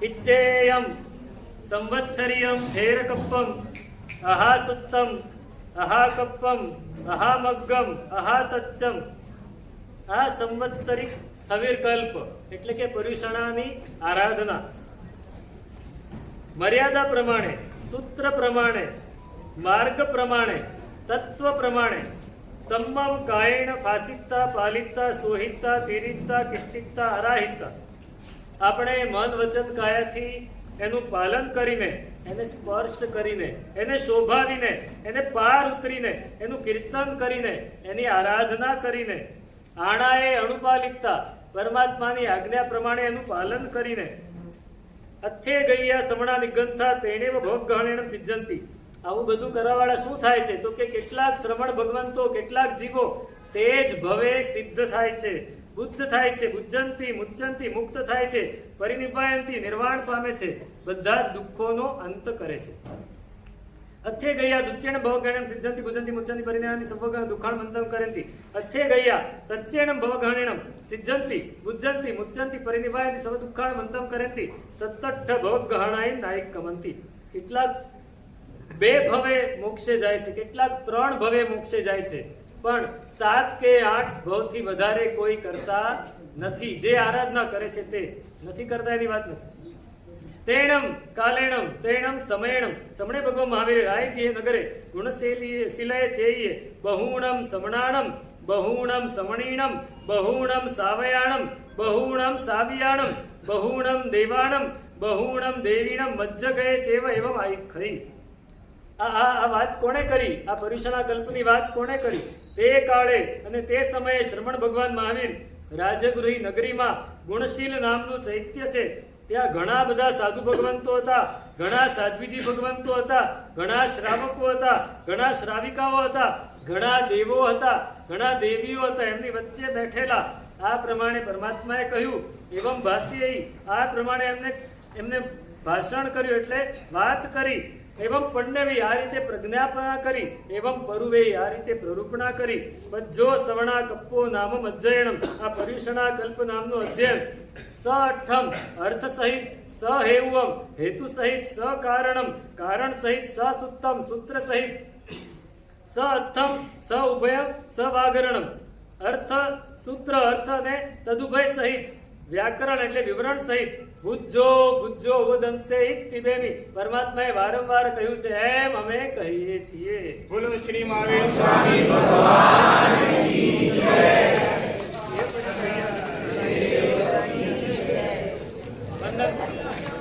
इच्चेयम संवत्सरियम धेरकप्पम अहासुत्तम अहाकप्पम अहामग्गम अहातच्चम। આ સંવત્સરિક સ્થવિર કલ્પ એટલે કે પર્યુષણાની આરાધના મર્યાદા પ્રમાણે, સૂત્ર પ્રમાણે, માર્ગ પ્રમાણે, તત્વ પ્રમાણે સંમમ કાયેણ ફાસિકતા પાલિકતા સોહિતતા તીરિતતા કિષ્ટિકતા અરાહિતતા આપણે મન વચન કાયાથી એનું પાલન કરીને, એને સ્પર્શ કરીને, એને શોભાવીને, એને પાર ઉતરીને, એનું કીર્તન કરીને, એની આરાધના કરીને, આણાએ અણુપાલિકતા પરમાત્માની આજ્ઞા પ્રમાણે એનું પાલન કરીને, અથે ગૈયા સમણા નિગંથા તેણેવ ભોગ ગહણેણ સિદ્ધંતી આવું બધું કરવાવાળા શું થાય છે તો કે કેટલાક શ્રમણ ભગવંતો, કેટલાક જીવો તે જ ભવે સિદ્ધ થાય છે, બુદ્ધ થાય છે, બુજ્જંતી મુચ્ચંતી મુક્ત થાય છે, પરિનિભાયંતી નિર્વાણ પામે છે, બધા દુઃખોનો અંત કરે છે। અથે ગયા દુચ્ચેણ ભવગણેમ સિદ્ધંતી ભુજંતી મુચ્ચંતી પરિનિભાયંતી સર્વગણ દુઃખાણ મંતમ કરંતી અથે ગયા તચ્ચેણમ ભવગણેમ સિદ્ધંતી ભુજંતી મુચ્ચંતી પરિનિભાયંતી સર્વ દુઃખાણ મંતમ કરંતી સત્તઠ ભવગહણાય નાયક કમંતી। કેટલાક 2 ભવે મોક્ષે જાય છે, કેટલાક 3 ભવે મોક્ષે જાય છે, પણ 7 કે 8 ભવથી વધારે કોઈ કરતા નથી। જે આરાધના કરે છે તે નથી કરતા એની વાત નથી। તેણમ કાલેણમ તેણમ સમયણમ સમણે ભગવાન મહાવીર રાય દિએ નગરે ગુણશીલીએ શિલય ચેયે બહુણમ સમણાણમ બહુણમ સમણીણમ બહુણમ સાવયાણમ બહુણમ સાવિયાણમ બહુણમ દેવાણમ બહુણમ દેવીણમ મજ્જ ગયે ચેવ એવમ આઈખરી। આ વાત કોણે કરી? આ પર્યુષણા કલ્પની વાત કોણે કરી? તે કાળે અને તે સમયે શ્રમણ ભગવાન મહાવીર રાજગૃહી નગરીમાં ગુણશીલ નામનું ચૈત્ય છે, ત્યાં ઘણા બધા સાધુ ભગવંતો હતા, ઘણા સાધ્વીજી ભગવંતો હતા, ઘણા શ્રાવકો હતા, ઘણા શ્રાવિકાઓ હતા, ઘણા દેવો હતા, ઘણા દેવીઓ હતા, એમની વચ્ચે બેઠેલા। આ પ્રમાણે પરમાત્માએ કહ્યું એવમ ભાષ્ય, આ પ્રમાણે એમને ભાષણ કર્યું એટલે વાત કરી। એવમ પંડવી આ રીતે પ્રજ્ઞાપના કરી, એવમ પરુવે આ રીતે પ્રરૂપણા કરી। પજ્જો સવણા કપ્પો નામમ અધ્યયનમ આ પર્યુષણા કલ્પ નામનું અધ્યયન સ અર્થમ અર્થ સહિત, સ હેવમ હેતુ સહિત, સ કારણમ કારણ સહિત, સ સૂત્તમ સૂત્ર સહિત, સ અર્થમ સ ઉભયમ સ વાગરણમ અર્થ સૂત્ર અર્થ અને તદુભય સહિત, વ્યાકરણ એટલે વિવરણ સહિત, બુજ્જો બુજ્જો વદંસે ઇતિબેમી પરમાત્માએ વારંવાર કહ્યું છે એમ અમે કહીએ છીએ। બોલો શ્રી મહાવીર સ્વામી ભગવાનની જય। વંદન।